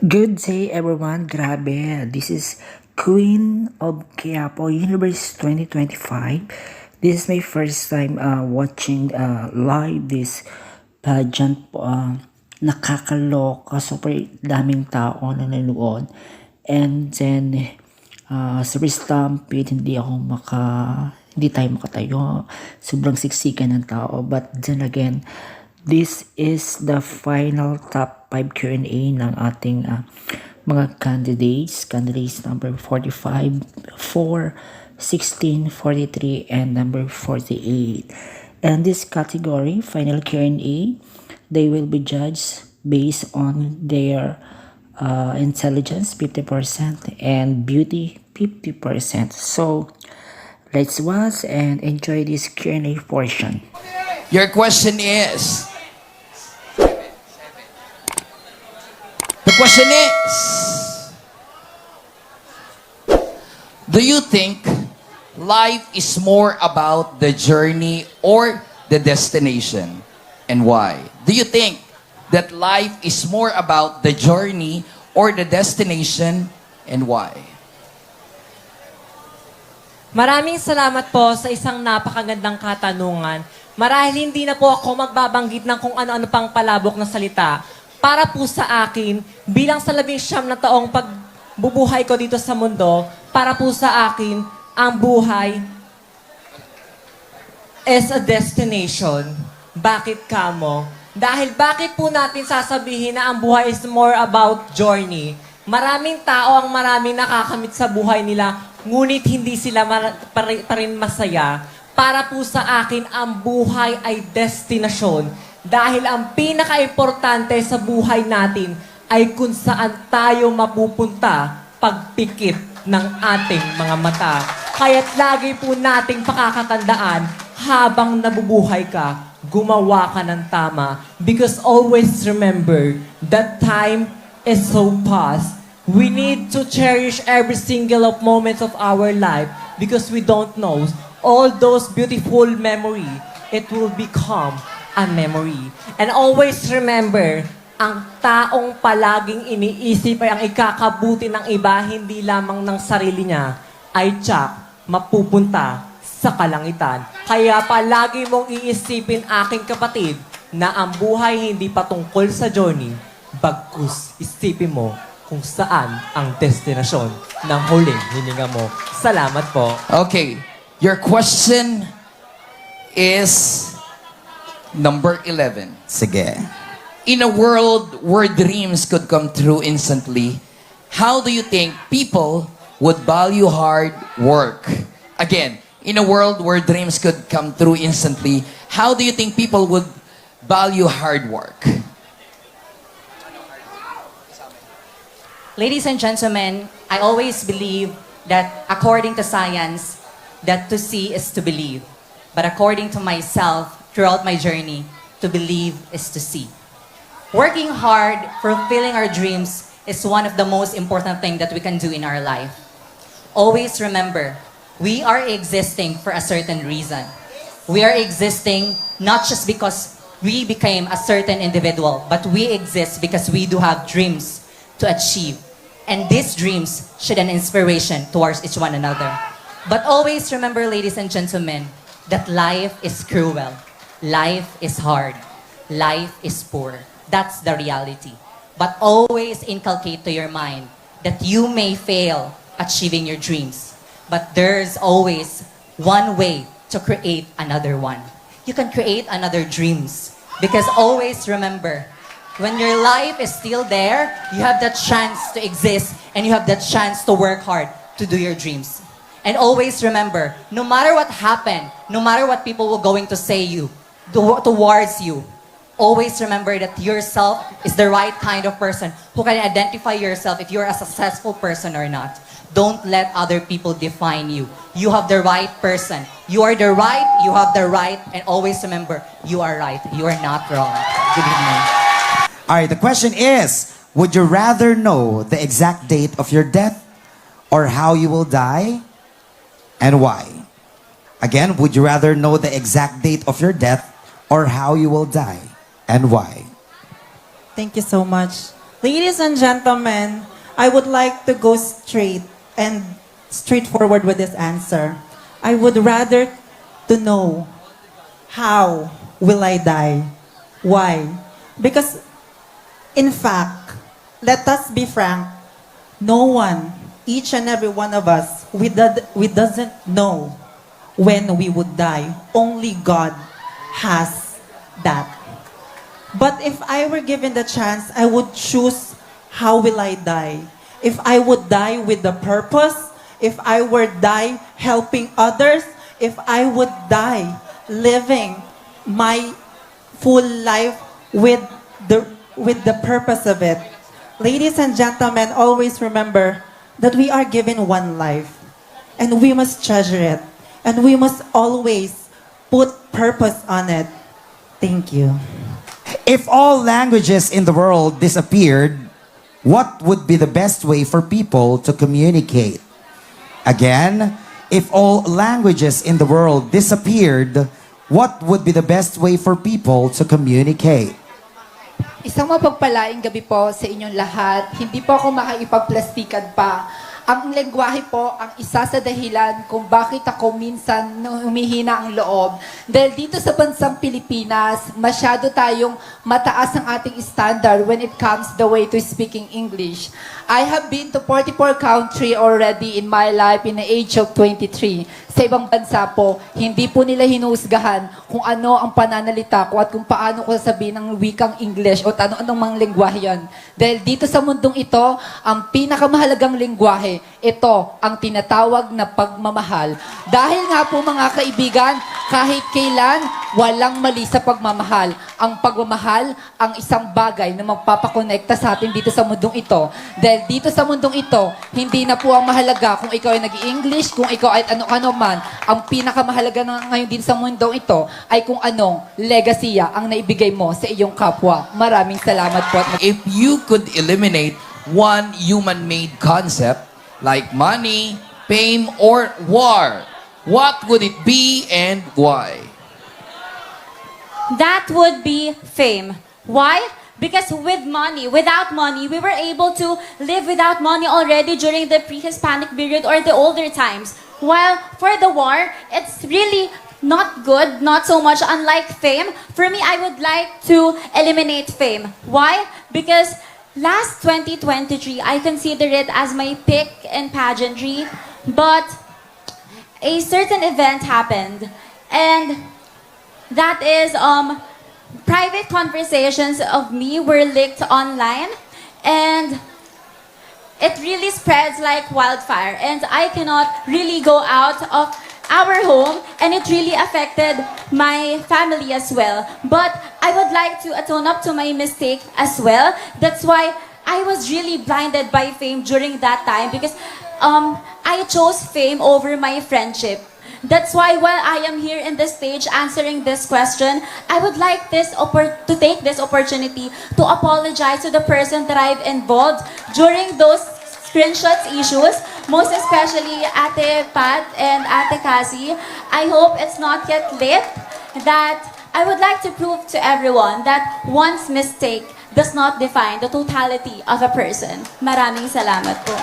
Good day everyone, grabe. This is Queen of Quiapo Universe 2025. This is my first time watching live this pageant po. Nakakaloka, super daming tao na nanonood. And then sa Stampede, hindi tayo makatayo. Sobrang siksikan ng tao. But then again, this is the final top 5 Q&A ng ating mga candidates. Candidates number 45, 4, 16, 43, and number 48. And this category, final Q&A, they will be judged based on their intelligence 50% and beauty 50%. So let's watch and enjoy this Q&A portion. Your question is, the question is, do you think life is more about the journey or the destination? And why? Do you think that life is more about the journey or the destination? And why? Maraming salamat po sa isang napakagandang katanungan. Marahil hindi na po ako magbabanggit ng kung ano-ano pang palabok na salita. Para po sa akin, bilang sa 19 na taong pagbubuhay ko dito sa mundo, para po sa akin, ang buhay is a destination. Bakit kamo? Dahil bakit po natin sasabihin na ang buhay is more about journey? Maraming tao ang maraming nakakamit sa buhay nila, ngunit hindi sila pa rin masaya. Para po sa akin, ang buhay ay destinasyon. Dahil ang pinaka-importante sa buhay natin ay kung saan tayo mapupunta pagpikit ng ating mga mata. Kaya't lagi po nating pakakatandaan habang nabubuhay ka, gumawa ka ng tama. Because always remember that time is so past. We need to cherish every single of moments of our life because we don't know all those beautiful memory, it will become a memory. And always remember, ang taong palaging iniisip ay ang ikakabuti ng iba, hindi lamang ng sarili niya, ay tsak mapupunta sa kalangitan. Kaya palagi mong iisipin, aking kapatid, na ang buhay hindi patungkol sa journey, bagkus isipin mo kung saan ang destinasyon ng huling hininga mo. Salamat po. Okay, your question is number 11. Sige. In a world where dreams could come true instantly, how do you think people would value hard work? Again, in a world where dreams could come true instantly, how do you think people would value hard work? Ladies and gentlemen, I always believe that according to science, that to see is to believe. But according to myself, throughout my journey, to believe is to see. Working hard, fulfilling our dreams is one of the most important things that we can do in our life. Always remember, we are existing for a certain reason. We are existing not just because we became a certain individual, but we exist because we do have dreams to achieve. And these dreams should an inspiration towards each one another. But always remember, ladies and gentlemen, that life is cruel. Life is hard. Life is poor. That's the reality. But always inculcate to your mind that you may fail achieving your dreams. But there's always one way to create another one. You can create another dreams. Because always remember, when your life is still there, you have that chance to exist and you have that chance to work hard to do your dreams. And always remember, no matter what happened, no matter what people were going to say towards you, always remember that yourself is the right kind of person who can identify yourself if you're a successful person or not. Don't let other people define you. You have the right person. You are the right, you have the right, and always remember, you are right. You are not wrong. Good evening. All right, the question is, would you rather know the exact date of your death or how you will die and why? Again, would you rather know the exact date of your death or how you will die and why? Thank you so much. Ladies and gentlemen, I would like to go straightforward with this answer. I would rather to know how will I die? Why? Because in fact, let us be frank, no one, each and every one of us, we doesn't know when we would die. Only God has that. But if I were given the chance, I would choose how will I die. If I would die with the purpose, if I were die helping others, if I would die living my full life with the purpose of it. Ladies and gentlemen, always remember that we are given one life and we must treasure it and we must always put purpose on it. Thank you. If all languages in the world disappeared, what would be the best way for people to communicate? Again, if all languages in the world disappeared, what would be the best way for people to communicate? Isang mapagpalaing gabi po sa inyong lahat. Hindi po ako makikipagplastikan pa. Ang lengguwahe po ang isa sa dahilan kung bakit ako minsan humihina ang loob. Dahil dito sa bansang Pilipinas, masyado tayong mataas ang ating standard when it comes the way to speaking English. I have been to 44 countries already in my life in the age of 23. Sa ibang bansa po, hindi po nila hinusgahan kung ano ang pananalita ko at kung paano ko sasabihin ng wikang English o ano-anong mga lengguwahe yan. Dahil dito sa mundong ito, ang pinakamahalagang lengguwahe, ito ang tinatawag na pagmamahal. Dahil nga po mga kaibigan, kahit kailan, walang mali sa pagmamahal. Ang pagmamahal, ang isang bagay na magpapakonekta sa atin dito sa mundong ito. Dahil dito sa mundong ito, hindi na po ang mahalaga kung ikaw ay nag-English, kung ikaw ay ano-ano man. Ang pinakamahalaga na ngayon din sa mundong ito ay kung anong legacy ang naibigay mo sa iyong kapwa. Maraming salamat po. If you could eliminate one human-made concept like money, fame, or war, what would it be and why? That would be fame. Why? Because without money, we were able to live without money already during the pre-Hispanic period or the older times. While for the war, it's really not good, not so much unlike fame. For me, I would like to eliminate fame. Why? Because last 2023, I consider it as my peak in pageantry, but a certain event happened, and that is private conversations of me were leaked online, and it really spreads like wildfire, and I cannot really go out of our home, and it really affected my family as well. But I would like to atone up to my mistake as well. That's why I was really blinded by fame during that time, because I chose fame over my friendship. That's why while I am here in this stage answering this question, I would like to take this opportunity to apologize to the person that I've involved during those screenshots issues, most especially Ate Pat and Ate Cassie. I hope it's not yet late, that I would like to prove to everyone that one's mistake does not define the totality of a person. Maraming salamat po.